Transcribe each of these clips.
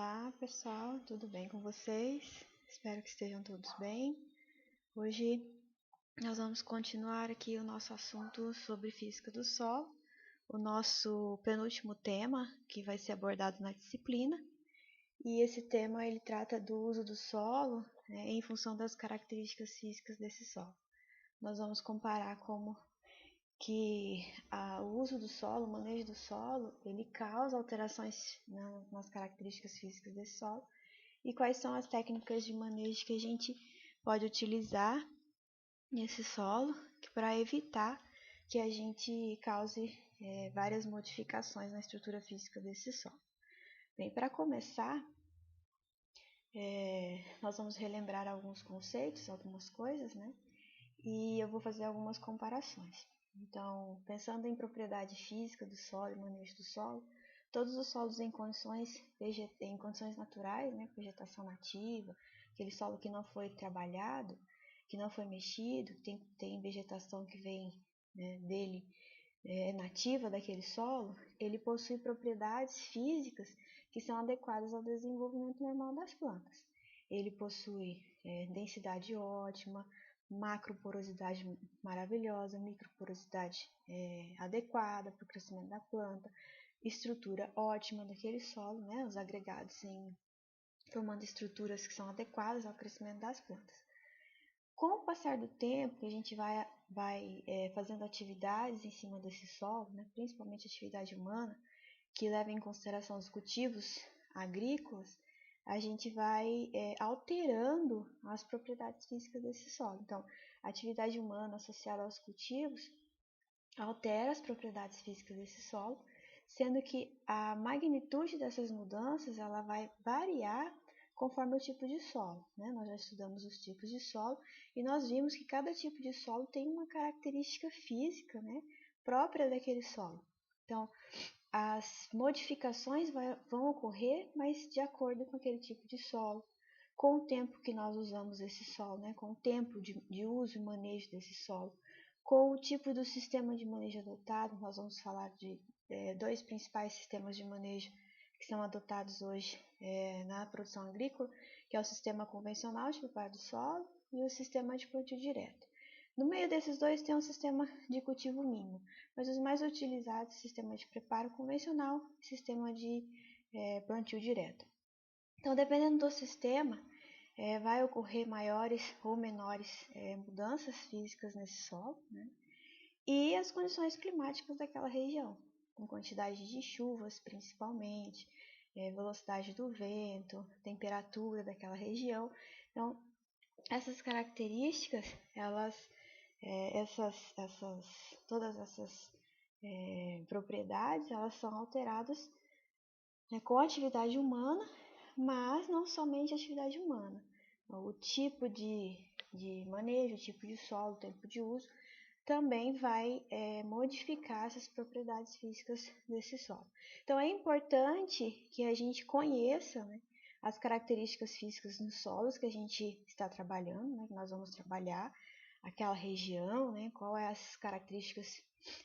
Olá pessoal, tudo bem com vocês? Espero que estejam todos bem. Hoje nós vamos continuar aqui o nosso assunto sobre física do solo, o nosso penúltimo tema que vai ser abordado na disciplina. E esse tema ele trata do uso do solo, em função das características físicas desse solo. Nós vamos comparar como que o uso do solo, o manejo do solo, ele causa alterações nas características físicas desse solo e quais são as técnicas de manejo que a gente pode utilizar nesse solo para evitar que a gente cause várias modificações na estrutura física desse solo. Bem, para começar, nós vamos relembrar alguns conceitos, algumas coisas, né? E eu vou fazer algumas comparações. Então, pensando em propriedade física do solo e manejo do solo, todos os solos em condições naturais, né, vegetação nativa, aquele solo que não foi trabalhado, que não foi mexido, tem vegetação que vem, né, dele, nativa daquele solo, ele possui propriedades físicas que são adequadas ao desenvolvimento normal das plantas. Ele possui densidade ótima, macroporosidade maravilhosa, microporosidade adequada para o crescimento da planta, estrutura ótima daquele solo, né, os agregados formando estruturas que são adequadas ao crescimento das plantas. Com o passar do tempo, que a gente vai fazendo atividades em cima desse solo, né, principalmente atividade humana, que leva em consideração os cultivos agrícolas, a gente vai alterando as propriedades físicas desse solo. Então, a atividade humana associada aos cultivos altera as propriedades físicas desse solo, sendo que a magnitude dessas mudanças ela vai variar conforme o tipo de solo, né? Nós já estudamos os tipos de solo e nós vimos que cada tipo de solo tem uma característica física, né, própria daquele solo. Então, as modificações vão ocorrer, mas de acordo com aquele tipo de solo, com o tempo que nós usamos esse solo, né, com o tempo de uso e manejo desse solo, com o tipo do sistema de manejo adotado. Nós vamos falar de dois principais sistemas de manejo que são adotados hoje na produção agrícola, que é o sistema convencional de preparo do solo e o sistema de plantio direto. No meio desses dois tem um sistema de cultivo mínimo, mas os mais utilizados são o sistema de preparo convencional e o sistema de plantio direto. Então, dependendo do sistema, vai ocorrer maiores ou menores mudanças físicas nesse solo, né? E as condições climáticas daquela região, com quantidade de chuvas principalmente, velocidade do vento, temperatura daquela região. Então, essas características, todas essas propriedades, elas são alteradas, né, com a atividade humana, mas não somente a atividade humana. O tipo de manejo, o tipo de solo, o tempo de uso, também vai modificar essas propriedades físicas desse solo. Então, é importante que a gente conheça, né, as características físicas nos solos que a gente está trabalhando, né, que nós vamos trabalhar, aquela região, né, quais as características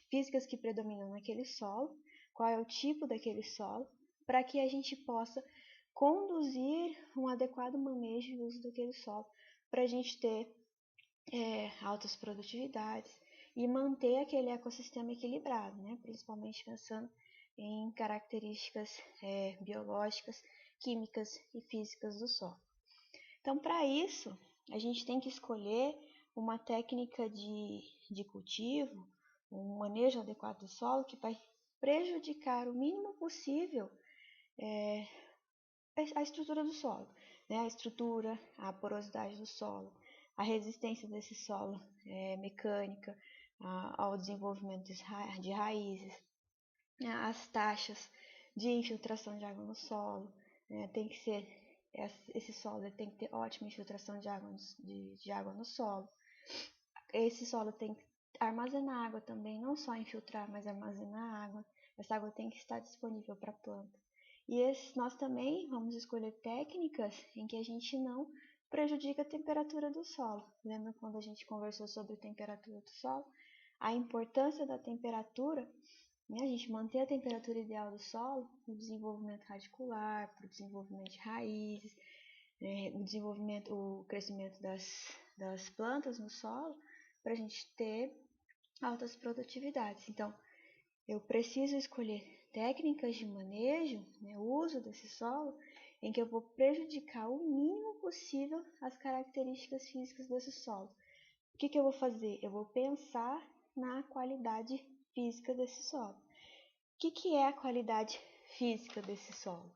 físicas que predominam naquele solo, qual é o tipo daquele solo, para que a gente possa conduzir um adequado manejo e uso daquele solo, para a gente ter altas produtividades e manter aquele ecossistema equilibrado, né? Principalmente pensando em características biológicas, químicas e físicas do solo. Então, para isso, a gente tem que escolher uma técnica de cultivo, um manejo adequado do solo que vai prejudicar o mínimo possível a estrutura do solo, né? A estrutura, a porosidade do solo, a resistência desse solo mecânica ao desenvolvimento de raízes, né? As taxas de infiltração de água no solo, né? Tem que ser esse solo tem que ter ótima infiltração de água no solo. Esse solo tem que armazenar água também, não só infiltrar, mas armazenar água. Essa água tem que estar disponível para a planta. E nós também vamos escolher técnicas em que a gente não prejudica a temperatura do solo. Lembra quando a gente conversou sobre a temperatura do solo? A importância da temperatura né? A gente manter a temperatura ideal do solo, o desenvolvimento radicular, para o desenvolvimento de raízes, o crescimento das plantas no solo, para a gente ter altas produtividades. Então, eu preciso escolher técnicas de manejo, né, o uso desse solo, em que eu vou prejudicar o mínimo possível as características físicas desse solo. O que eu vou fazer? Eu vou pensar na qualidade física desse solo. O que é a qualidade física desse solo?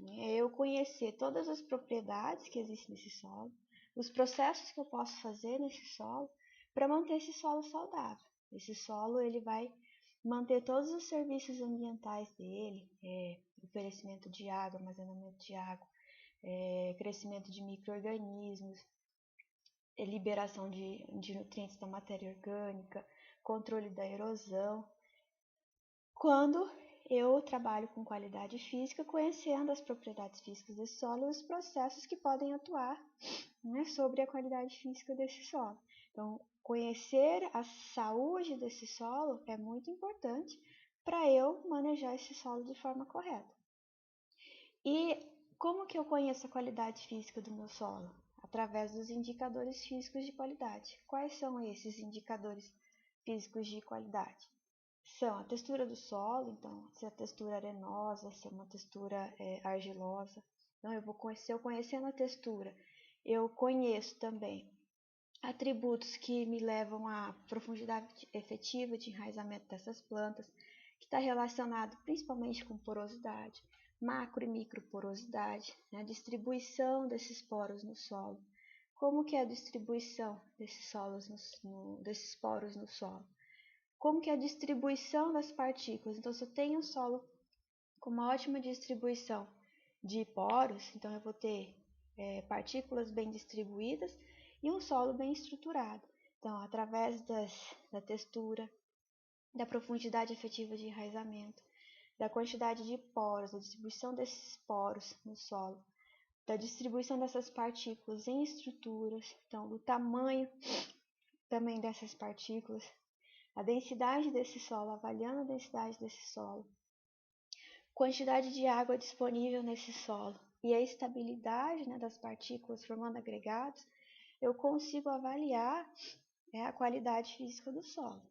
É eu conhecer todas as propriedades que existem nesse solo, os processos que eu posso fazer nesse solo para manter esse solo saudável. Esse solo ele vai manter todos os serviços ambientais dele, oferecimento de água, armazenamento de água, crescimento de micro-organismos, liberação de nutrientes da matéria orgânica, controle da erosão. Quando eu trabalho com qualidade física, conhecendo as propriedades físicas desse solo e os processos que podem atuar, né, sobre a qualidade física desse solo. Então, conhecer a saúde desse solo é muito importante para eu manejar esse solo de forma correta. E como que eu conheço a qualidade física do meu solo? Através dos indicadores físicos de qualidade. Quais são esses indicadores físicos de qualidade? São a textura do solo, então, se a textura é arenosa, se é uma textura argilosa. Então, se eu conhecendo a textura, eu conheço também atributos que me levam à profundidade efetiva de enraizamento dessas plantas, que está relacionado principalmente com porosidade, macro e microporosidade, né, a distribuição desses poros no solo. Como que é a distribuição desses poros no solo? Como que é a distribuição das partículas? Então, se eu tenho um solo com uma ótima distribuição de poros, então eu vou ter partículas bem distribuídas e um solo bem estruturado. Então, através da textura, da profundidade efetiva de enraizamento, da quantidade de poros, da distribuição desses poros no solo, da distribuição dessas partículas em estruturas, então do tamanho também dessas partículas, a densidade desse solo, avaliando a densidade desse solo, quantidade de água disponível nesse solo e a estabilidade, né, das partículas formando agregados, eu consigo avaliar a qualidade física do solo.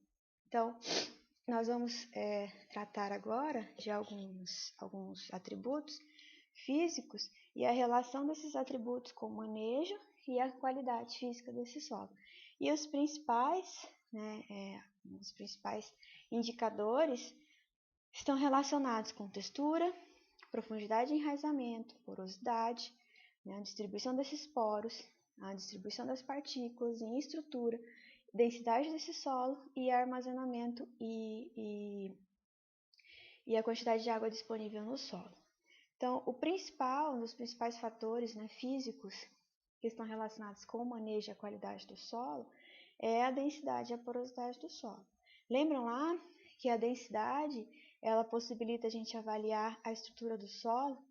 Então, nós vamos tratar agora de alguns atributos físicos e a relação desses atributos com o manejo e a qualidade física desse solo. E os principais indicadores estão relacionados com textura, profundidade de enraizamento, porosidade, né, a distribuição desses poros, a distribuição das partículas em estrutura, densidade desse solo e armazenamento e a quantidade de água disponível no solo. Então, um dos principais fatores, né, físicos que estão relacionados com o manejo e a qualidade do solo é a densidade e a porosidade do solo. Lembram lá que a densidade ela possibilita a gente avaliar a estrutura do solo?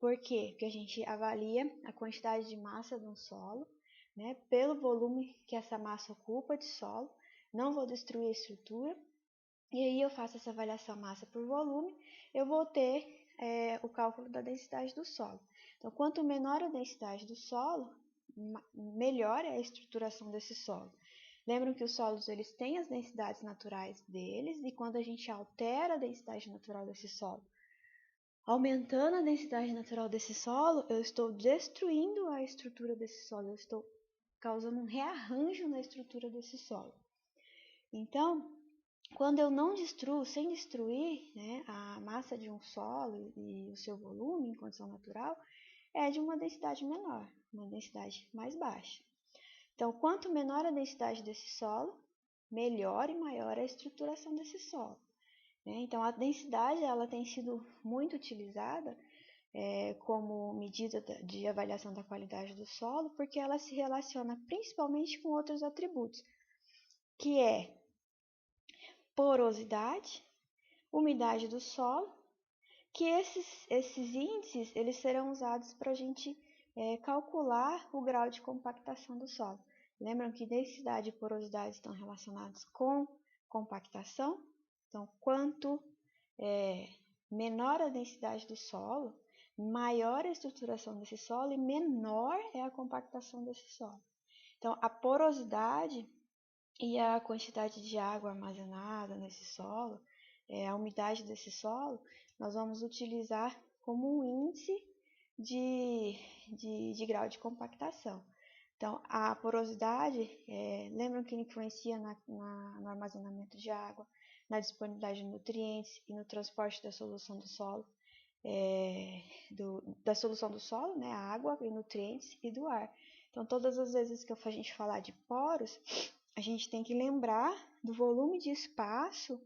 Por quê? Porque a gente avalia a quantidade de massa de um solo, né, pelo volume que essa massa ocupa de solo, não vou destruir a estrutura, e aí eu faço essa avaliação massa por volume, eu vou ter o cálculo da densidade do solo. Então, quanto menor a densidade do solo, melhor é a estruturação desse solo. Lembram que os solos eles têm as densidades naturais deles, e quando a gente altera a densidade natural desse solo, aumentando a densidade natural desse solo, eu estou destruindo a estrutura desse solo, eu estou causando um rearranjo na estrutura desse solo. Então, quando eu não destruo, sem destruir, né, a massa de um solo e o seu volume em condição natural, é de uma densidade menor, uma densidade mais baixa. Então, quanto menor a densidade desse solo, melhor e maior a estruturação desse solo. Então, a densidade ela tem sido muito utilizada como medida de avaliação da qualidade do solo, porque ela se relaciona principalmente com outros atributos, que é porosidade, umidade do solo, que esses índices eles serão usados para a gente calcular o grau de compactação do solo. Lembram que densidade e porosidade estão relacionados com compactação? Então, quanto menor a densidade do solo, maior a estruturação desse solo e menor é a compactação desse solo. Então, a porosidade e a quantidade de água armazenada nesse solo, a umidade desse solo, nós vamos utilizar como um índice de grau de compactação. Então, a porosidade, lembram que influencia no armazenamento de água, na disponibilidade de nutrientes e no transporte da solução do solo, da solução do solo, né, a água e nutrientes e do ar. Então, todas as vezes que a gente falar de poros, a gente tem que lembrar do volume de espaço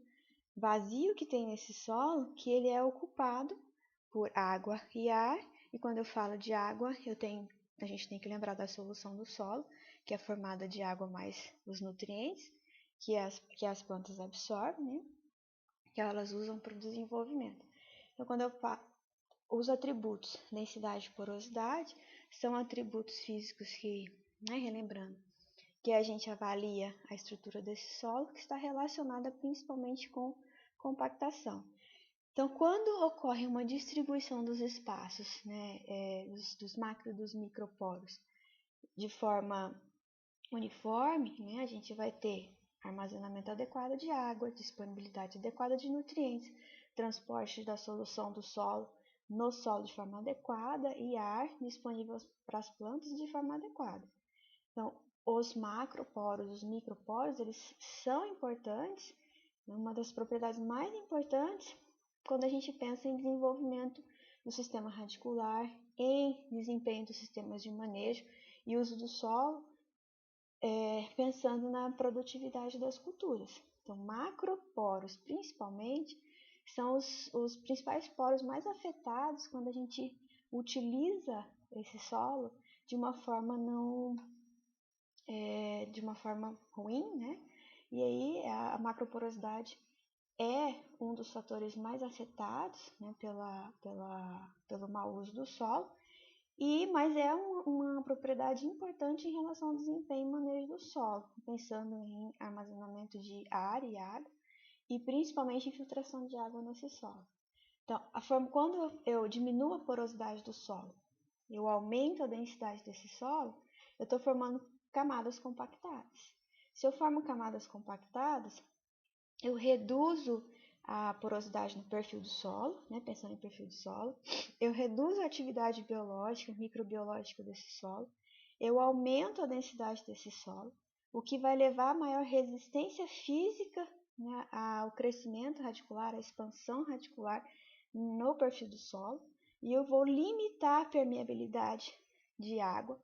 vazio que tem nesse solo, que ele é ocupado por água e ar. E quando eu falo de água, a gente tem que lembrar da solução do solo, que é formada de água mais os nutrientes, que as plantas absorvem, né, que elas usam para o desenvolvimento. Então, quando eu falo, os atributos densidade e porosidade são atributos físicos que, relembrando, que a gente avalia a estrutura desse solo, que está relacionada principalmente com compactação. Então, quando ocorre uma distribuição dos espaços, dos macro e dos microporos, de forma uniforme, a gente vai ter armazenamento adequado de água, disponibilidade adequada de nutrientes, transporte da solução do solo no solo de forma adequada e ar disponível para as plantas de forma adequada. Então, os macroporos, os microporos, eles são importantes, uma das propriedades mais importantes quando a gente pensa em desenvolvimento do sistema radicular, em desempenho dos sistemas de manejo e uso do solo, pensando na produtividade das culturas. Então, macroporos, principalmente, são os principais poros mais afetados quando a gente utiliza esse solo de uma forma de uma forma ruim, né? E aí a macroporosidade é um dos fatores mais afetados, né, pelo mau uso do solo, mas é uma propriedade importante em relação ao desempenho e manejo do solo, pensando em armazenamento de ar e água, e principalmente infiltração de água nesse solo. Então, quando eu diminuo a porosidade do solo, eu aumento a densidade desse solo, eu estou formando camadas compactadas. Se eu formo camadas compactadas, eu reduzo a porosidade no perfil do solo, pensando em perfil do solo, eu reduzo a atividade biológica, microbiológica desse solo, eu aumento a densidade desse solo, o que vai levar a maior resistência física, ao crescimento radicular, à expansão radicular no perfil do solo, e eu vou limitar a permeabilidade de água,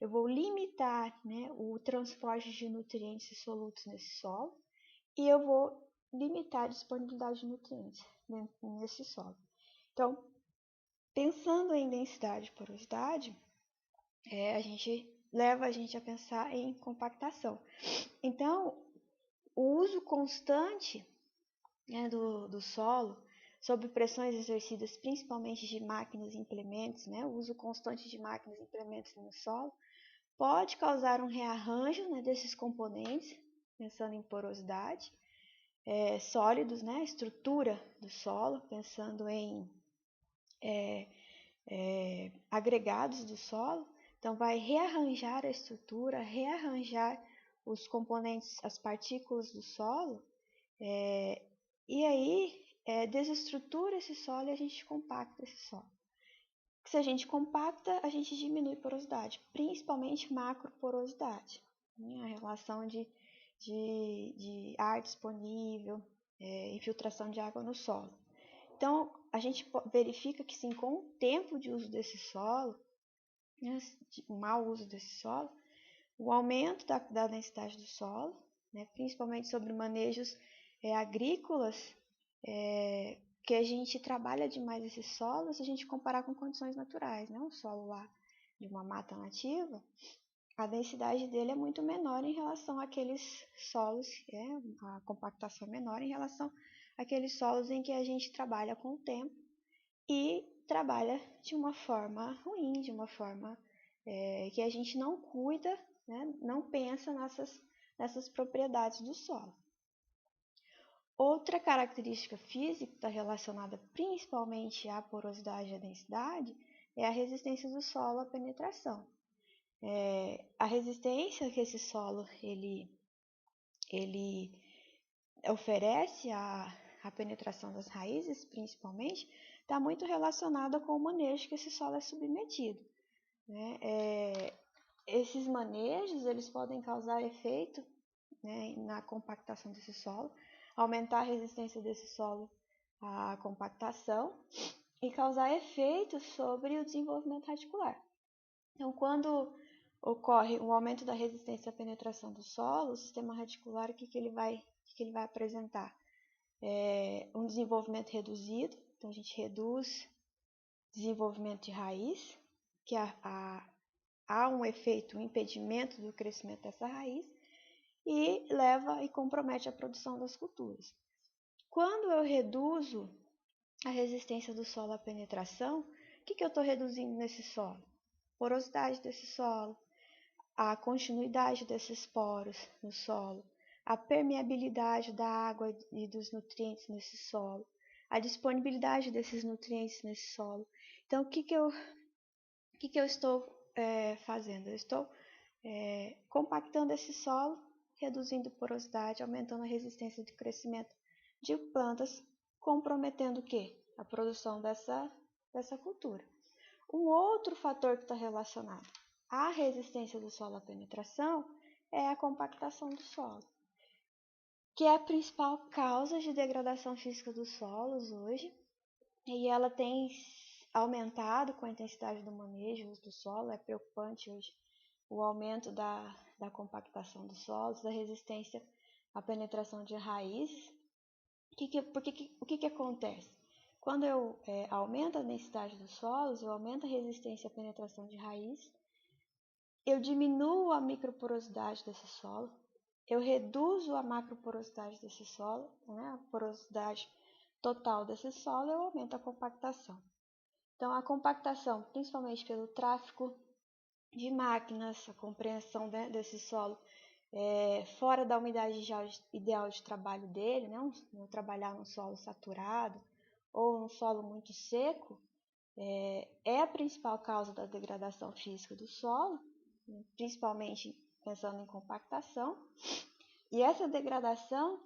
eu vou limitar, o transporte de nutrientes solutos nesse solo, e eu vou limitar a disponibilidade de nutrientes nesse solo. Então, pensando em densidade e porosidade, leva a gente a pensar em compactação. Então, o uso constante, do solo, sob pressões exercidas principalmente de máquinas e implementos, o uso constante de máquinas e implementos no solo, pode causar um rearranjo, desses componentes, pensando em porosidade, sólidos, a estrutura do solo, pensando em agregados do solo. Então, vai rearranjar a estrutura, rearranjar os componentes, as partículas do solo, e aí desestrutura esse solo e a gente compacta esse solo. Se a gente compacta, a gente diminui porosidade, principalmente macroporosidade, a relação de ar disponível, infiltração de água no solo. Então, a gente verifica que sim, com o tempo de uso desse solo, o mau uso desse solo, o aumento da densidade do solo, principalmente sobre manejos agrícolas, que a gente trabalha demais esses solos se a gente comparar com condições naturais, um solo lá de uma mata nativa, a densidade dele é muito menor em relação àqueles solos, a compactação é menor em relação àqueles solos em que a gente trabalha com o tempo e trabalha de uma forma ruim, de uma forma que a gente não cuida, não pensa nessas propriedades do solo. Outra característica física que está relacionada principalmente à porosidade e à densidade é a resistência do solo à penetração. A resistência que esse solo ele oferece à penetração das raízes, principalmente, está muito relacionada com o manejo que esse solo é submetido, né? Esses manejos eles podem causar efeito, né, na compactação desse solo, aumentar a resistência desse solo à compactação e causar efeitos sobre o desenvolvimento radicular. Então, quando ocorre um aumento da resistência à penetração do solo, o sistema radicular, o que ele vai apresentar? Um desenvolvimento reduzido, então a gente reduz desenvolvimento de raiz, que há um efeito, um impedimento do crescimento dessa raiz, e leva e compromete a produção das culturas. Quando eu reduzo a resistência do solo à penetração, o que eu estou reduzindo nesse solo? Porosidade desse solo, a continuidade desses poros no solo, a permeabilidade da água e dos nutrientes nesse solo, a disponibilidade desses nutrientes nesse solo. Então, o que eu estou fazendo? Eu estou compactando esse solo, reduzindo porosidade, aumentando a resistência de crescimento de plantas, comprometendo o quê? A produção dessa cultura. Um outro fator que está relacionado à resistência do solo à penetração é a compactação do solo, que é a principal causa de degradação física dos solos hoje, e ela tem aumentado com a intensidade do manejo do solo. É preocupante hoje o aumento da compactação dos solos, da resistência à penetração de raízes. O que acontece? Quando eu aumento a densidade dos solos, eu aumento a resistência à penetração de raiz, eu diminuo a microporosidade desse solo, eu reduzo a macroporosidade desse solo, né, a porosidade total desse solo, eu aumento a compactação. Então, a compactação, principalmente pelo tráfego de máquinas, a compreensão desse solo fora da umidade ideal de trabalho dele, né? Não trabalhar num solo saturado ou num solo muito seco, é a principal causa da degradação física do solo, principalmente pensando em compactação. E essa degradação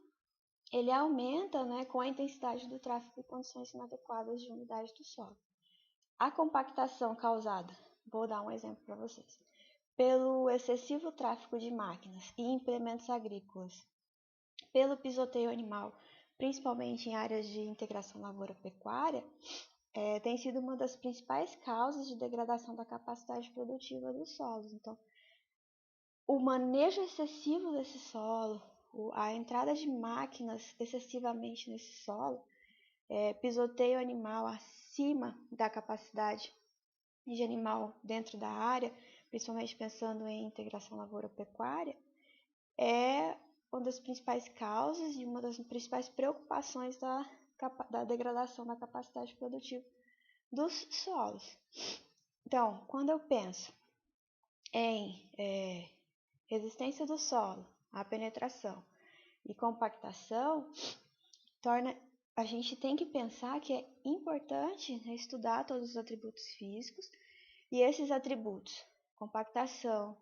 ele aumenta, né, com a intensidade do tráfego e condições inadequadas de umidade do solo. A compactação causada, vou dar um exemplo para vocês, pelo excessivo tráfego de máquinas e implementos agrícolas, pelo pisoteio animal, principalmente em áreas de integração lavoura-pecuária, tem sido uma das principais causas de degradação da capacidade produtiva dos solos. Então, o manejo excessivo desse solo, a entrada de máquinas excessivamente nesse solo, pisoteio animal acima da capacidade de animal dentro da área, principalmente pensando em integração lavoura-pecuária, é uma das principais causas e uma das principais preocupações da degradação da capacidade produtiva dos solos. Então, quando eu penso em resistência do solo à penetração e compactação, a gente tem que pensar que é importante, né, estudar todos os atributos físicos, e esses atributos, compactação,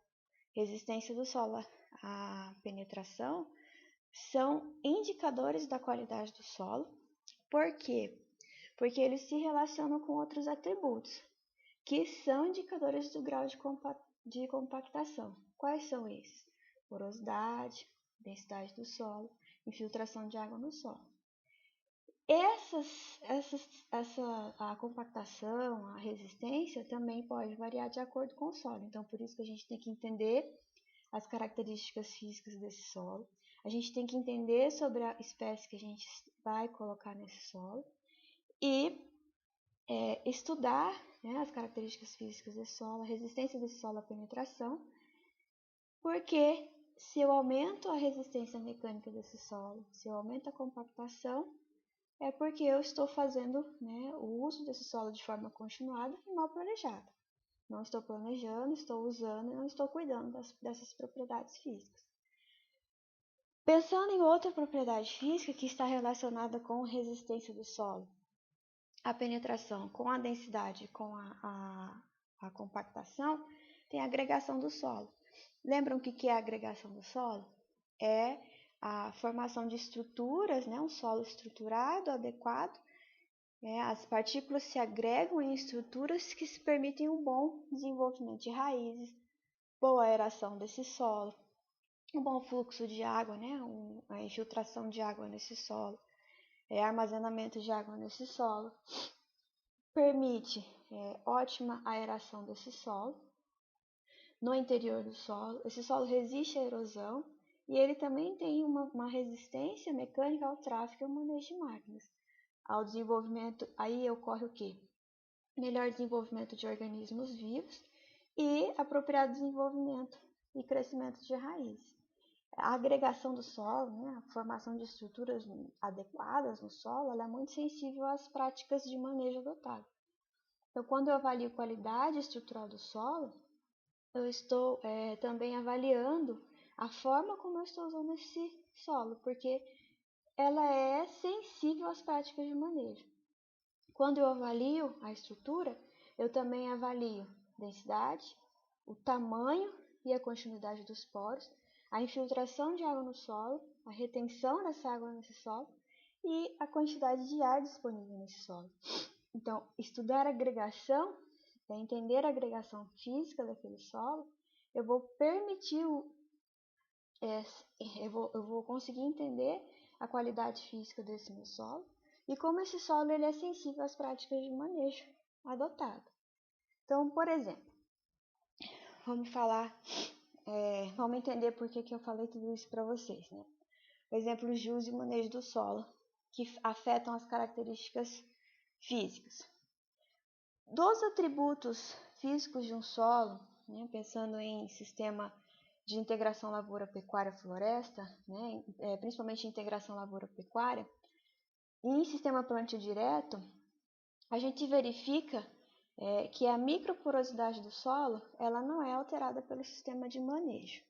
resistência do solo à penetração, são indicadores da qualidade do solo. Por quê? Porque eles se relacionam com outros atributos, que são indicadores do grau de compactação. Quais são esses? Porosidade, densidade do solo, infiltração de água no solo. A compactação, a resistência também pode variar de acordo com o solo. Então, por isso que a gente tem que entender as características físicas desse solo. A gente tem que entender sobre a espécie que a gente vai colocar nesse solo e estudar, né, as características físicas desse solo, a resistência desse solo à penetração, porque se eu aumento a resistência mecânica desse solo, se eu aumento a compactação, é porque eu estou fazendo, né, o uso desse solo de forma continuada e mal planejada. Não estou planejando, estou usando e não estou cuidando dessas propriedades físicas. Pensando em outra propriedade física que está relacionada com a resistência do solo, a penetração com a densidade, com a compactação, tem a agregação do solo. Lembram o que é a agregação do solo? É a formação de estruturas, né? Um solo estruturado, adequado. As partículas se agregam em estruturas que se permitem um bom desenvolvimento de raízes, boa aeração desse solo, um bom fluxo de água, né? A infiltração de água nesse solo, armazenamento de água nesse solo, permite ótima aeração desse solo. No interior do solo, esse solo resiste à erosão e ele também tem uma resistência mecânica ao tráfego e ao manejo de máquinas. Ao desenvolvimento, aí ocorre o quê? Melhor desenvolvimento de organismos vivos e apropriado desenvolvimento e crescimento de raízes. A agregação do solo, né, a formação de estruturas adequadas no solo, ela é muito sensível às práticas de manejo adotado. Então, quando eu avalio a qualidade estrutural do solo, eu estou também avaliando a forma como eu estou usando esse solo, porque ela é sensível às práticas de manejo. Quando eu avalio a estrutura, eu também avalio a densidade, o tamanho e a continuidade dos poros, a infiltração de água no solo, a retenção dessa água nesse solo e a quantidade de ar disponível nesse solo. Então, estudar a agregação, entender a agregação física daquele solo, eu vou permitir, eu vou conseguir entender a qualidade física desse meu solo e como esse solo ele é sensível às práticas de manejo adotado. Então, por exemplo, vamos entender por que eu falei tudo isso para vocês, né? Exemplos de uso e manejo do solo que afetam as características físicas. Dos atributos físicos de um solo, né, pensando em sistema de integração lavoura-pecuária-floresta, né, principalmente integração lavoura-pecuária, e em sistema plantio direto, a gente verifica que a microporosidade do solo ela não é alterada pelo sistema de manejo.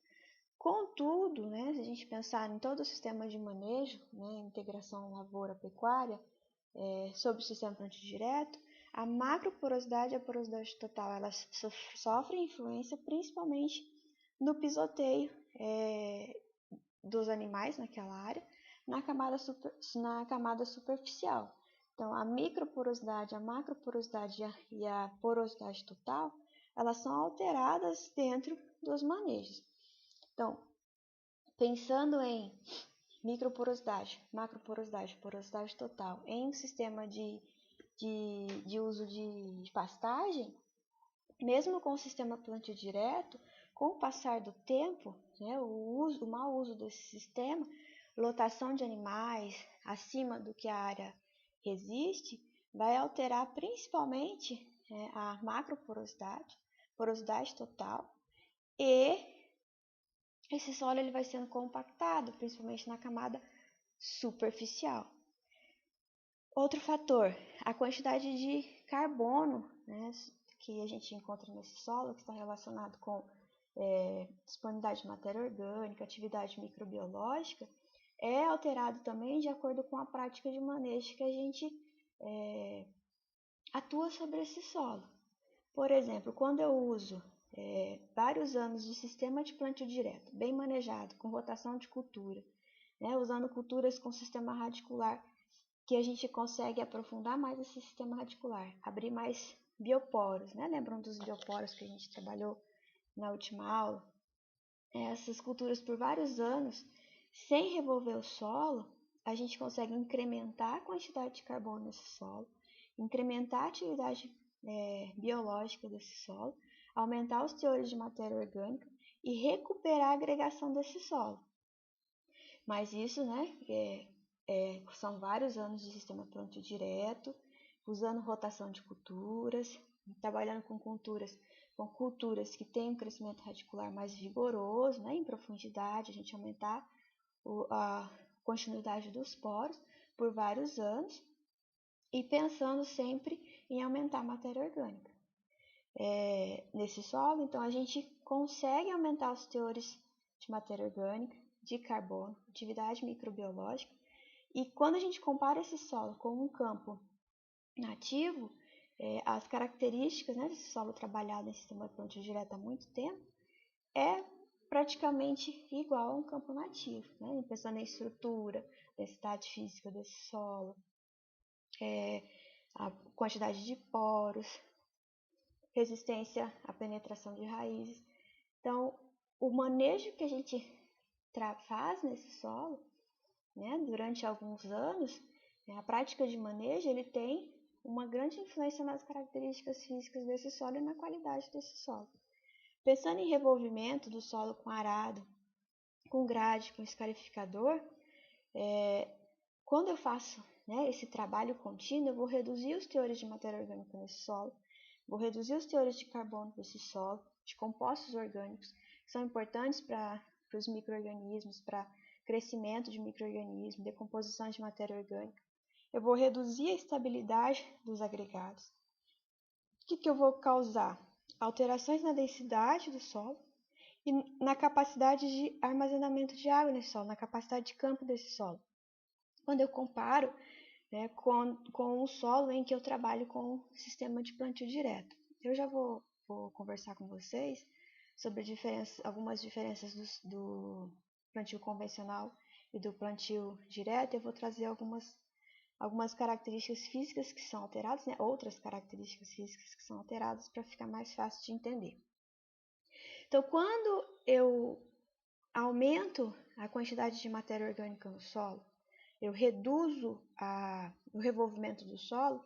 Contudo, né, se a gente pensar em todo o sistema de manejo, né, integração lavoura-pecuária, sobre o sistema plantio direto, a macroporosidade e a porosidade total elas sofrem influência principalmente no pisoteio dos animais naquela área, na camada superficial. Então, a microporosidade, a macroporosidade e a porosidade total, elas são alteradas dentro dos manejos. Então, pensando em microporosidade, macroporosidade, porosidade total em um sistema de uso de pastagem, mesmo com o sistema plantio direto, com o passar do tempo, né, o mau uso desse sistema, lotação de animais acima do que a área resiste, vai alterar principalmente a macroporosidade, porosidade total, e esse solo ele vai sendo compactado, principalmente na camada superficial. Outro fator, a quantidade de carbono, né, que a gente encontra nesse solo, que está relacionado com disponibilidade de matéria orgânica, atividade microbiológica, é alterado também de acordo com a prática de manejo que a gente atua sobre esse solo. Por exemplo, quando eu uso vários anos de sistema de plantio direto, bem manejado, com rotação de cultura, né, usando culturas com sistema radicular, que a gente consegue aprofundar mais esse sistema radicular, abrir mais bioporos, né? Lembram dos bioporos que a gente trabalhou na última aula? Essas culturas por vários anos, sem revolver o solo, a gente consegue incrementar a quantidade de carbono nesse solo, incrementar a atividade biológica desse solo, aumentar os teores de matéria orgânica e recuperar a agregação desse solo. Mas isso, né, são vários anos de sistema plantio direto, usando rotação de culturas, trabalhando com culturas que têm um crescimento radicular mais vigoroso, né, em profundidade, a gente aumentar a continuidade dos poros por vários anos e pensando sempre em aumentar a matéria orgânica. Nesse solo, então, a gente consegue aumentar os teores de matéria orgânica, de carbono, atividade microbiológica. E quando a gente compara esse solo com um campo nativo, as características, né, desse solo trabalhado em sistema de plantio direto há muito tempo é praticamente igual a um campo nativo, né? Pensando na estrutura, densidade física desse solo, a quantidade de poros, resistência à penetração de raízes. Então, o manejo que a gente faz nesse solo, né, durante alguns anos, a prática de manejo, ele tem uma grande influência nas características físicas desse solo e na qualidade desse solo. Pensando em revolvimento do solo com arado, com grade, com escarificador, quando eu faço, né, esse trabalho contínuo, eu vou reduzir os teores de matéria orgânica nesse solo, vou reduzir os teores de carbono desse solo, de compostos orgânicos, que são importantes para os micro-organismos, para crescimento de micro-organismos, decomposição de matéria orgânica. Eu vou reduzir a estabilidade dos agregados. O que eu vou causar? Alterações na densidade do solo e na capacidade de armazenamento de água nesse solo, na capacidade de campo desse solo. Quando eu comparo, né, com um solo em que eu trabalho com sistema de plantio direto. Eu já vou conversar com vocês sobre algumas diferenças do plantio convencional e do plantio direto. Eu vou trazer algumas características físicas que são alteradas, né, outras características físicas que são alteradas para ficar mais fácil de entender. Então, quando eu aumento a quantidade de matéria orgânica no solo, eu reduzo o revolvimento do solo,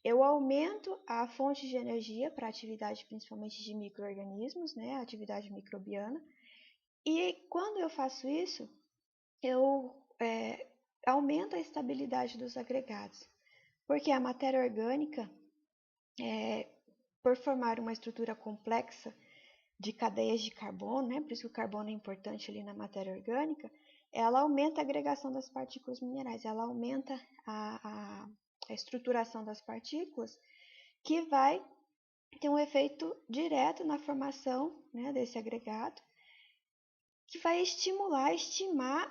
eu aumento a fonte de energia para a atividade principalmente de micro-organismos, né, a atividade microbiana, e quando eu faço isso, eu aumento a estabilidade dos agregados, porque a matéria orgânica, por formar uma estrutura complexa de cadeias de carbono, né, por isso que o carbono é importante ali na matéria orgânica, ela aumenta a agregação das partículas minerais, ela aumenta a estruturação das partículas, que vai ter um efeito direto na formação, né, desse agregado, que vai estimar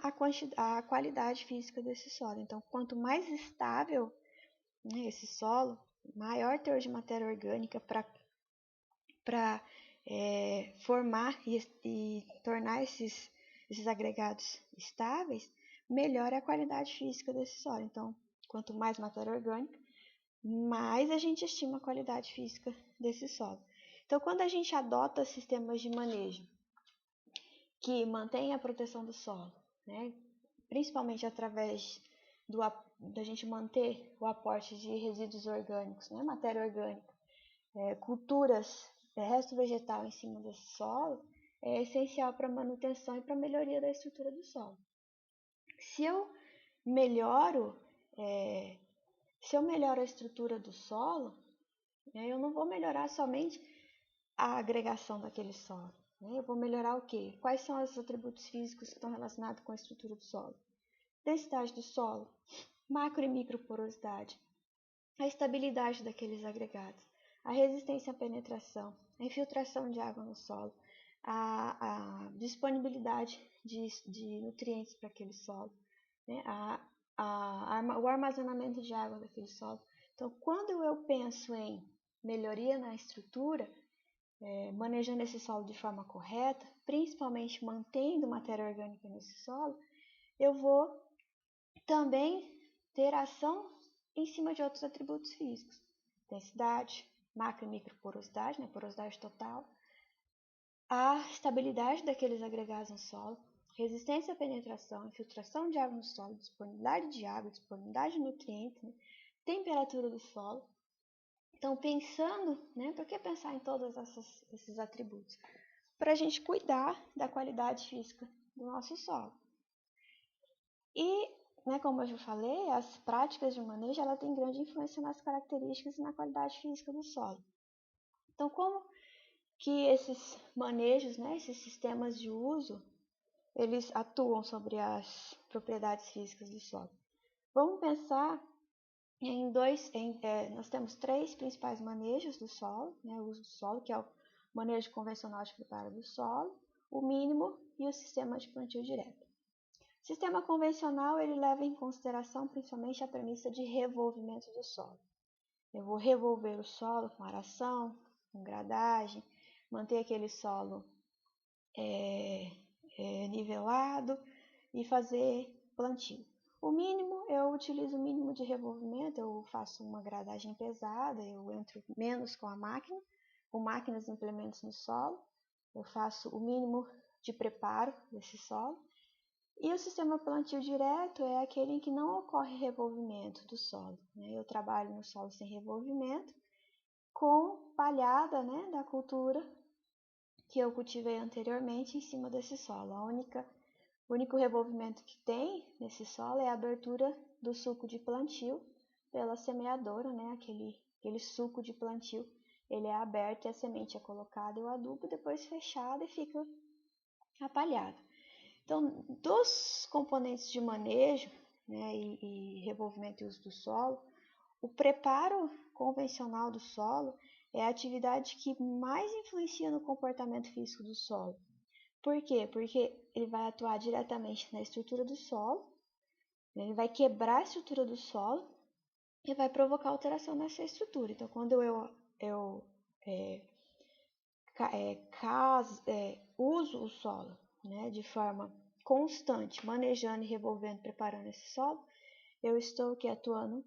a qualidade física desse solo. Então, quanto mais estável, né, esse solo, maior teor de matéria orgânica para formar e tornar esses agregados estáveis, melhora a qualidade física desse solo. Então, quanto mais matéria orgânica, mais a gente estima a qualidade física desse solo. Então, quando a gente adota sistemas de manejo que mantêm a proteção do solo, né, principalmente através da gente manter o aporte de resíduos orgânicos, né, matéria orgânica, culturas, resto vegetal em cima desse solo, é essencial para a manutenção e para a melhoria da estrutura do solo. Se eu melhoro a estrutura do solo, né, eu não vou melhorar somente a agregação daquele solo. Né? Eu vou melhorar o quê? Quais são os atributos físicos que estão relacionados com a estrutura do solo? Densidade do solo, macro e microporosidade, a estabilidade daqueles agregados, a resistência à penetração, a infiltração de água no solo, a disponibilidade de nutrientes para aquele solo, né? O armazenamento de água daquele solo. Então, quando eu penso em melhoria na estrutura, manejando esse solo de forma correta, principalmente mantendo matéria orgânica nesse solo, eu vou também ter ação em cima de outros atributos físicos. Densidade, macro e microporosidade, né, porosidade total, a estabilidade daqueles agregados no solo, resistência à penetração, infiltração de água no solo, disponibilidade de água, disponibilidade de nutrientes, né, temperatura do solo. Então, pensando, né, por que pensar em todos esses atributos? Para a gente cuidar da qualidade física do nosso solo. E, né, como eu já falei, as práticas de manejo ela tem grande influência nas características e na qualidade física do solo. Então, como que esses manejos, né, esses sistemas de uso, eles atuam sobre as propriedades físicas do solo? Vamos pensar nós temos 3 principais manejos do solo, né, o uso do solo, que é o manejo convencional de preparo do solo, o mínimo e o sistema de plantio direto. Sistema convencional, ele leva em consideração principalmente a premissa de revolvimento do solo. Eu vou revolver o solo com aração, com gradagem, manter aquele solo nivelado e fazer plantio. O mínimo, eu utilizo o mínimo de revolvimento, eu faço uma gradagem pesada, eu entro menos com a máquina, com máquinas e implementos no solo, eu faço o mínimo de preparo desse solo. E o sistema plantio direto é aquele em que não ocorre revolvimento do solo, né? Eu trabalho no solo sem revolvimento, com palhada, né, da cultura que eu cultivei anteriormente em cima desse solo. O único revolvimento que tem nesse solo é a abertura do suco de plantio pela semeadora, né? Aquele suco de plantio, ele é aberto e a semente é colocada e o adubo depois fechado e fica apalhado. Então, dos componentes de manejo, né, e revolvimento e uso do solo, o preparo convencional do solo é a atividade que mais influencia no comportamento físico do solo. Por quê? Porque ele vai atuar diretamente na estrutura do solo, ele vai quebrar a estrutura do solo e vai provocar alteração nessa estrutura. Então, quando eu uso o solo, né, de forma constante, manejando e revolvendo, preparando esse solo, eu estou aqui atuando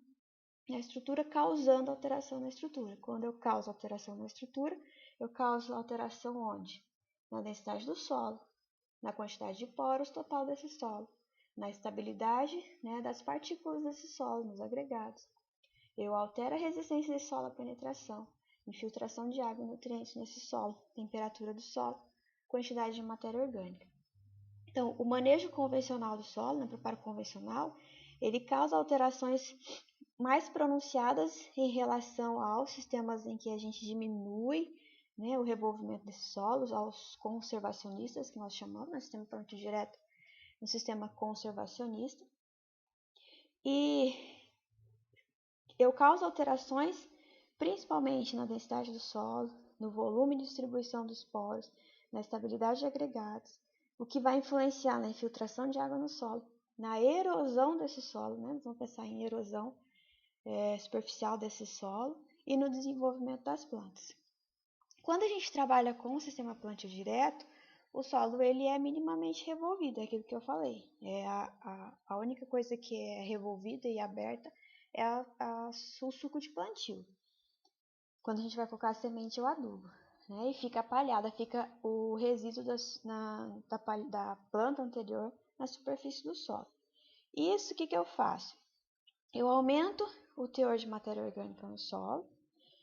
na estrutura, causando alteração na estrutura. Quando eu causo alteração na estrutura, eu causo alteração onde? Na densidade do solo, na quantidade de poros total desse solo, na estabilidade, né, das partículas desse solo, nos agregados. Eu altero a resistência desse solo à penetração, infiltração de água e nutrientes nesse solo, temperatura do solo, quantidade de matéria orgânica. Então, o manejo convencional do solo, o preparo convencional, ele causa alterações mais pronunciadas em relação aos sistemas em que a gente diminui, né, o revolvimento desses solos, aos conservacionistas, que nós chamamos, né, sistema plantio direto, um sistema conservacionista. E eu causo alterações principalmente na densidade do solo, no volume de distribuição dos poros, na estabilidade de agregados, o que vai influenciar na infiltração de água no solo, na erosão desse solo, né? Nós vamos pensar em erosão superficial desse solo e no desenvolvimento das plantas. Quando a gente trabalha com o sistema plantio direto, o solo ele é minimamente revolvido, é aquilo que eu falei. A única coisa que é revolvida e aberta é o suco de plantio. Quando a gente vai colocar a semente ou adubo, né? E fica palhada, fica o resíduo da planta anterior na superfície do solo. Isso, o que eu faço? Eu aumento o teor de matéria orgânica no solo,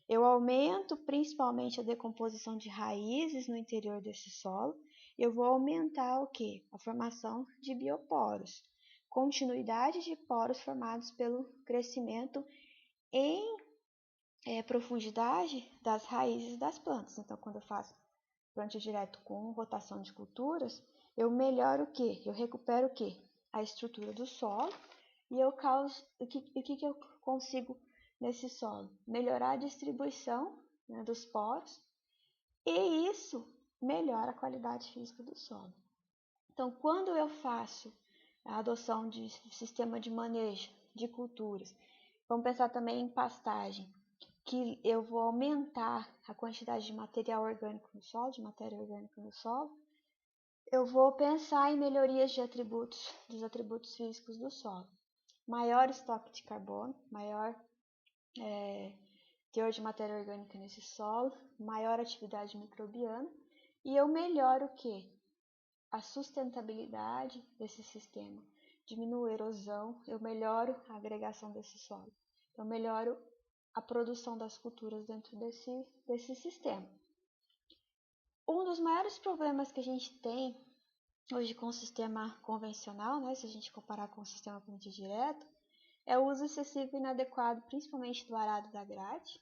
eu aumento principalmente a decomposição de raízes no interior desse solo, eu vou aumentar o quê? A formação de bioporos, continuidade de poros formados pelo crescimento em profundidade das raízes das plantas. Então, quando eu faço plantio direto com rotação de culturas, eu melhoro o quê? Eu recupero o quê? A estrutura do solo e eu causo o que eu consigo nesse solo? Melhorar a distribuição, né, dos poros e isso melhora a qualidade física do solo. Então, quando eu faço a adoção de sistema de manejo de culturas, vamos pensar também em pastagem, que eu vou aumentar a quantidade de material orgânico no solo, de matéria orgânica no solo, eu vou pensar em melhorias de atributos, dos atributos físicos do solo. Maior estoque de carbono, maior teor de matéria orgânica nesse solo, maior atividade microbiana, e eu melhoro o quê? A sustentabilidade desse sistema. Diminuo a erosão, eu melhoro a agregação desse solo. Eu melhoro a produção das culturas dentro desse sistema. Um dos maiores problemas que a gente tem hoje com o sistema convencional, né, se a gente comparar com o sistema plantio direto, é o uso excessivo e inadequado, principalmente do arado da grade.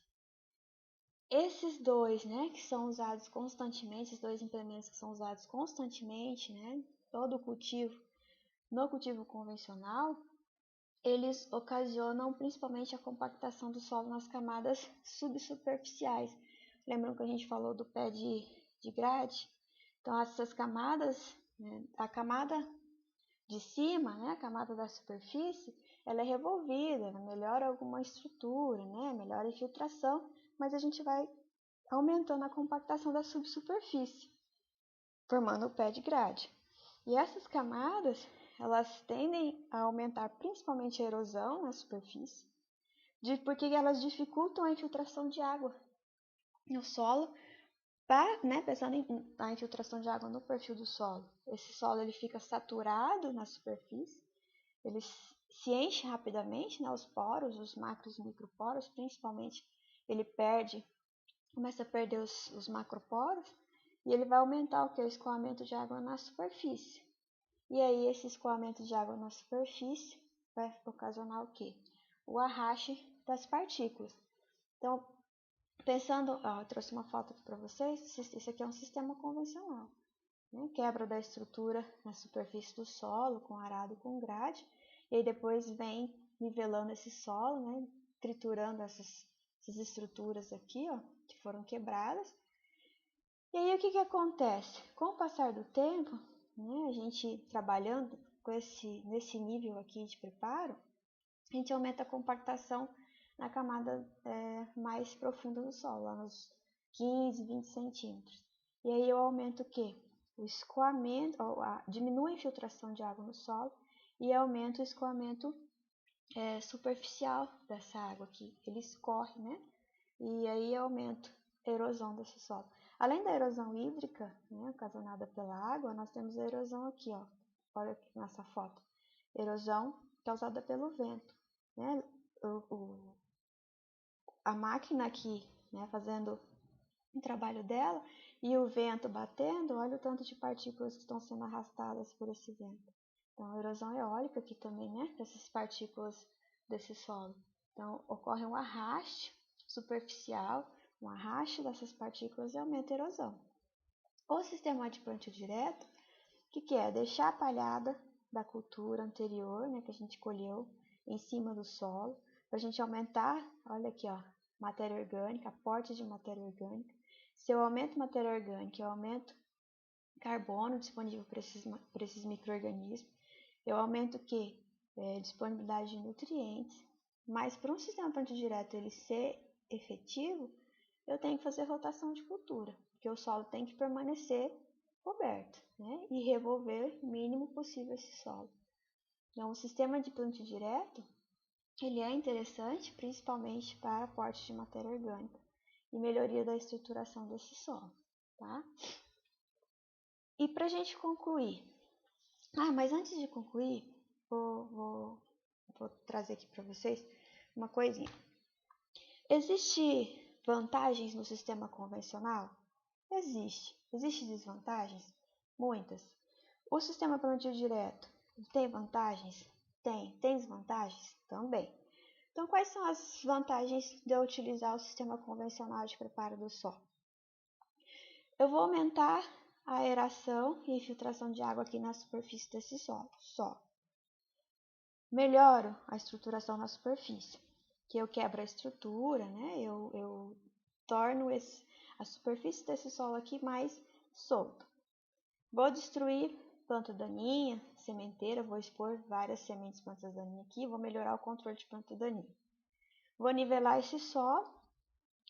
Esses dois, né, que são usados constantemente, esses dois implementos que são usados constantemente, né, todo o cultivo, no cultivo convencional, eles ocasionam principalmente a compactação do solo nas camadas subsuperficiais. Lembram que a gente falou do pé de grade? Então, essas camadas, né, a camada de cima, né, a camada da superfície, ela é revolvida, ela melhora alguma estrutura, né, melhora a infiltração, mas a gente vai aumentando a compactação da subsuperfície, formando o pé de grade. E essas camadas, elas tendem a aumentar principalmente a erosão na superfície, porque elas dificultam a infiltração de água no solo, né, pensando na infiltração de água no perfil do solo. Esse solo ele fica saturado na superfície, ele se enche rapidamente, né, os poros, os macros e microporos, principalmente, ele começa a perder os macroporos, e ele vai aumentar o escoamento de água na superfície. E aí esse escoamento de água na superfície vai ocasionar o quê? O arraste das partículas. Então, pensando, eu trouxe uma foto aqui para vocês, esse aqui é um sistema convencional, né? Quebra da estrutura na superfície do solo, com arado e com grade, e aí depois vem nivelando esse solo, né? Triturando essas estruturas aqui, ó, que foram quebradas. E aí o que acontece? Com o passar do tempo, né, a gente trabalhando nesse nível aqui de preparo, a gente aumenta a compactação na camada mais profunda do solo, lá nos 15, 20 centímetros. E aí eu aumento o quê? O escoamento, diminui a infiltração de água no solo e aumento o escoamento superficial dessa água aqui. Ele escorre, né? E aí eu aumento a erosão desse solo. Além da erosão hídrica, né, ocasionada pela água, nós temos a erosão aqui, ó. Olha aqui nessa foto. Erosão causada pelo vento, né? A máquina aqui, né, fazendo o trabalho dela, e o vento batendo, olha o tanto de partículas que estão sendo arrastadas por esse vento. Então, a erosão eólica aqui também, né, dessas partículas desse solo. Então, ocorre um arraste superficial, um arraste dessas partículas e aumenta a erosão. O sistema de plantio direto, o que é? Deixar a palhada da cultura anterior, né, que a gente colheu, em cima do solo, para a gente aumentar, olha aqui, ó, matéria orgânica, aporte de matéria orgânica. Se eu aumento matéria orgânica, eu aumento carbono disponível para esses micro-organismos, eu aumento o quê? Disponibilidade de nutrientes, mas para um sistema de plantio direto ele ser efetivo, eu tenho que fazer rotação de cultura, porque o solo tem que permanecer coberto, né? E revolver o mínimo possível esse solo. Então, o sistema de plantio direto, ele é interessante, principalmente para aporte de matéria orgânica e melhoria da estruturação desse solo, tá? E para a gente concluir, mas antes de concluir, vou trazer aqui para vocês uma coisinha. Existe vantagens no sistema convencional? Existe. Existem desvantagens? Muitas. O sistema plantio direto tem vantagens? Tem. Tem desvantagens? Também. Então, quais são as vantagens de eu utilizar o sistema convencional de preparo do solo? Eu vou aumentar a aeração e infiltração de água aqui na superfície desse solo. Melhoro a estruturação na superfície, que eu quebro a estrutura, né? Eu torno a superfície desse solo aqui mais solto. Vou destruir planta daninha, sementeira, vou expor várias sementes de plantas daninhas aqui, vou melhorar o controle de planta daninha. Vou nivelar esse solo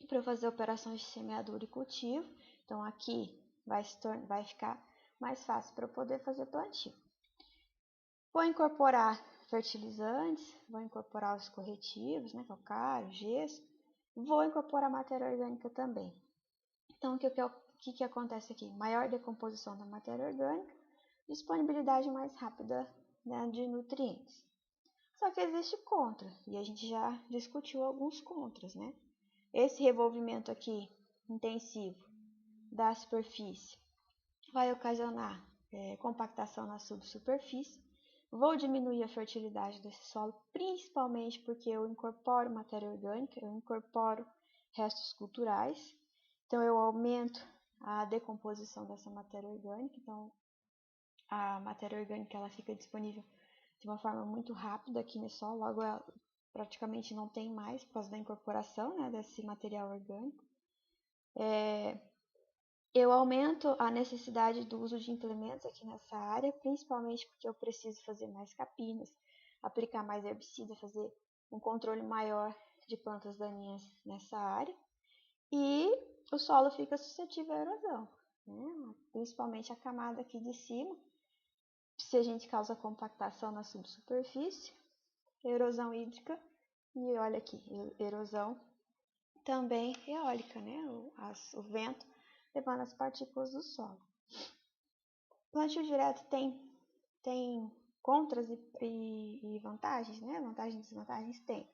para eu fazer operações de semeadura e cultivo. Então aqui vai ficar mais fácil para eu poder fazer plantio. Vou incorporar fertilizantes, vou incorporar os corretivos, né, calcário, gesso, vou incorporar matéria orgânica também. Então, o que acontece aqui? Maior decomposição da matéria orgânica, disponibilidade mais rápida, né, de nutrientes. Só que existe contra, e a gente já discutiu alguns contras, né? Esse revolvimento aqui intensivo da superfície vai ocasionar compactação na subsuperfície. Vou diminuir a fertilidade desse solo, principalmente porque eu incorporo matéria orgânica, eu incorporo restos culturais. Então, eu aumento a decomposição dessa matéria orgânica. Então, a matéria orgânica ela fica disponível de uma forma muito rápida aqui no solo. Logo, ela praticamente não tem mais por causa da incorporação, né, desse material orgânico. Eu aumento a necessidade do uso de implementos aqui nessa área, principalmente porque eu preciso fazer mais capinas, aplicar mais herbicida, fazer um controle maior de plantas daninhas nessa área. E o solo fica suscetível à erosão, né? Principalmente a camada aqui de cima. Se a gente causa compactação na subsuperfície, erosão hídrica e olha aqui, erosão também eólica, né? O vento levando as partículas do solo. Plantio direto tem contras e vantagens, né? Vantagens e desvantagens tem.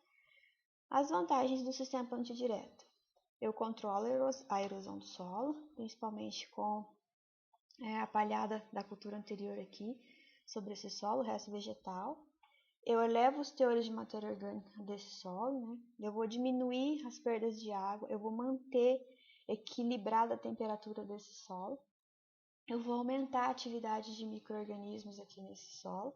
As vantagens do sistema plantio direto. Eu controlo a erosão do solo, principalmente com a palhada da cultura anterior aqui sobre esse solo, o resto vegetal. Eu elevo os teores de matéria orgânica desse solo, né? Eu vou diminuir as perdas de água, eu vou manter equilibrada a temperatura desse solo. Eu vou aumentar a atividade de micro-organismos aqui nesse solo.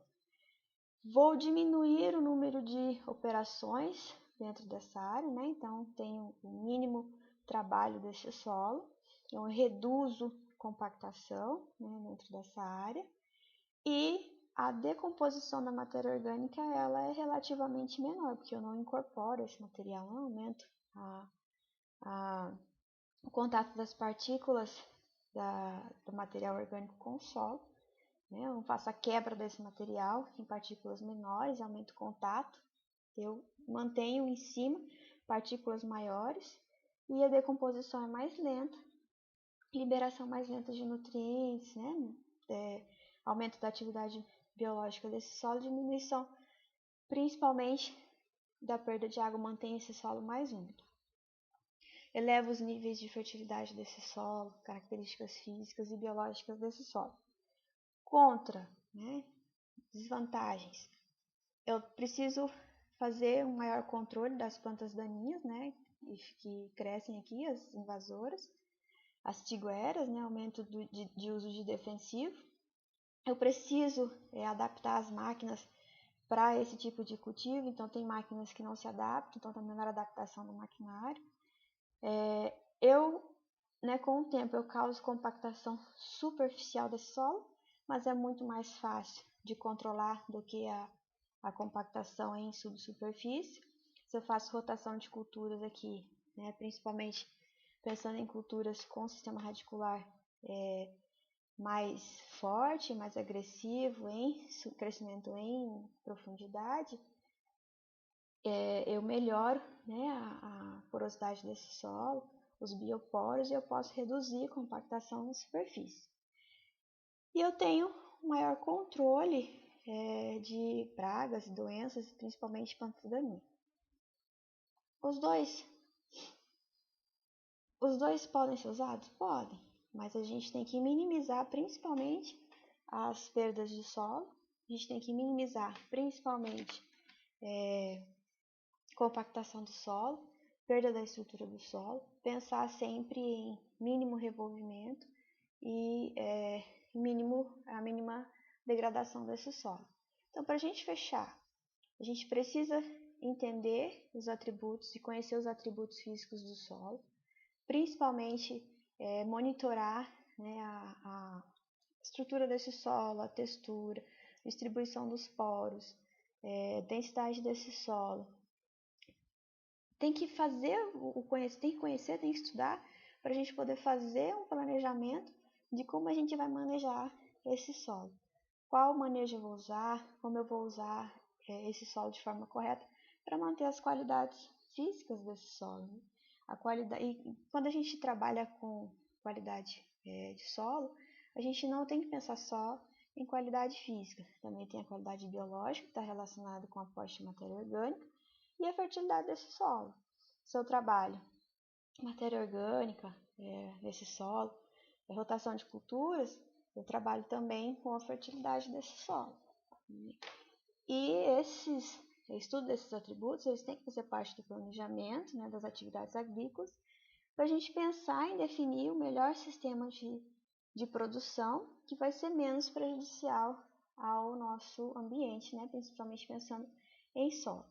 Vou diminuir o número de operações dentro dessa área, né? Então, tenho o mínimo trabalho desse solo. Eu reduzo compactação, né, dentro dessa área. E a decomposição da matéria orgânica ela é relativamente menor, porque eu não incorporo esse material, não aumento o contato das partículas do material orgânico com o solo. Né? Eu não faço a quebra desse material em partículas menores, aumento o contato, eu mantenho em cima partículas maiores e a decomposição é mais lenta, liberação mais lenta de nutrientes, né? Aumento da atividade biológica desse solo, diminuição principalmente da perda de água, mantém esse solo mais úmido. Eleva os níveis de fertilidade desse solo, características físicas e biológicas desse solo. Contra, né? Desvantagens. Eu preciso fazer um maior controle das plantas daninhas, né? Que crescem aqui, as invasoras, as tigueras, né? Aumento de uso de defensivo. Eu preciso adaptar as máquinas para esse tipo de cultivo, então tem máquinas que não se adaptam, então tem menor adaptação do maquinário. Com o tempo, eu causo compactação superficial desse solo, mas é muito mais fácil de controlar do que a compactação em subsuperfície. Se eu faço rotação de culturas aqui, né, principalmente pensando em culturas com sistema radicular mais forte, mais agressivo em crescimento em profundidade, eu melhoro, né, a porosidade desse solo, os bioporos, e eu posso reduzir a compactação na superfície. E eu tenho um maior controle de pragas, doenças, principalmente plantas daninhas. Os dois podem ser usados? Podem, mas a gente tem que minimizar principalmente as perdas de solo, a gente tem que minimizar principalmente compactação do solo, perda da estrutura do solo, pensar sempre em mínimo revolvimento e a mínima degradação desse solo. Então, para a gente fechar, a gente precisa entender os atributos e conhecer os atributos físicos do solo, principalmente monitorar, né, a estrutura desse solo, a textura, distribuição dos poros, densidade desse solo. Tem que fazer tem que conhecer, tem que estudar para a gente poder fazer um planejamento de como a gente vai manejar esse solo. Qual manejo eu vou usar, como eu vou usar esse solo de forma correta para manter as qualidades físicas desse solo. Né? E quando a gente trabalha com qualidade de solo, a gente não tem que pensar só em qualidade física, também tem a qualidade biológica, que está relacionada com a aporte de matéria orgânica, e a fertilidade desse solo. Se eu trabalho matéria orgânica nesse solo, rotação de culturas, eu trabalho também com a fertilidade desse solo. E estudo desses atributos, eles têm que fazer parte do planejamento, né, das atividades agrícolas, para a gente pensar em definir o melhor sistema de produção que vai ser menos prejudicial ao nosso ambiente, né, principalmente pensando em solo.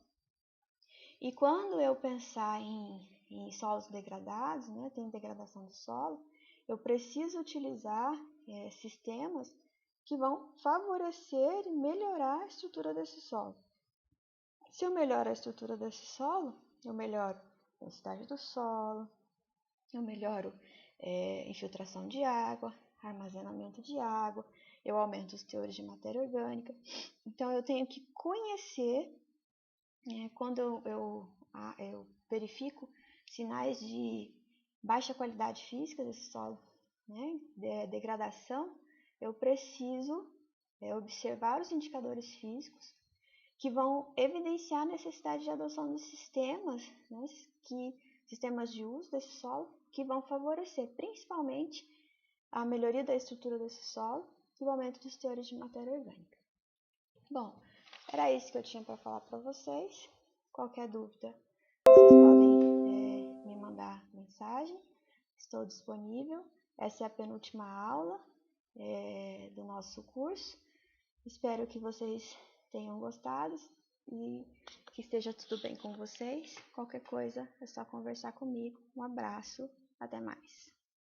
E quando eu pensar em solos degradados, né, tem degradação do solo, eu preciso utilizar sistemas que vão favorecer e melhorar a estrutura desse solo. Se eu melhoro a estrutura desse solo, eu melhoro a densidade do solo, eu melhoro infiltração de água, armazenamento de água, eu aumento os teores de matéria orgânica. Então, eu tenho que conhecer, quando eu verifico sinais de baixa qualidade física desse solo, degradação, eu preciso observar os indicadores físicos que vão evidenciar a necessidade de adoção de sistemas, sistemas de uso desse solo, que vão favorecer principalmente a melhoria da estrutura desse solo e o aumento dos teores de matéria orgânica. Bom, era isso que eu tinha para falar para vocês. Qualquer dúvida, vocês podem me mandar mensagem, estou disponível. Essa é a penúltima aula do nosso curso. Espero que vocês tenham gostado e que esteja tudo bem com vocês. Qualquer coisa é só conversar comigo. Um abraço, até mais.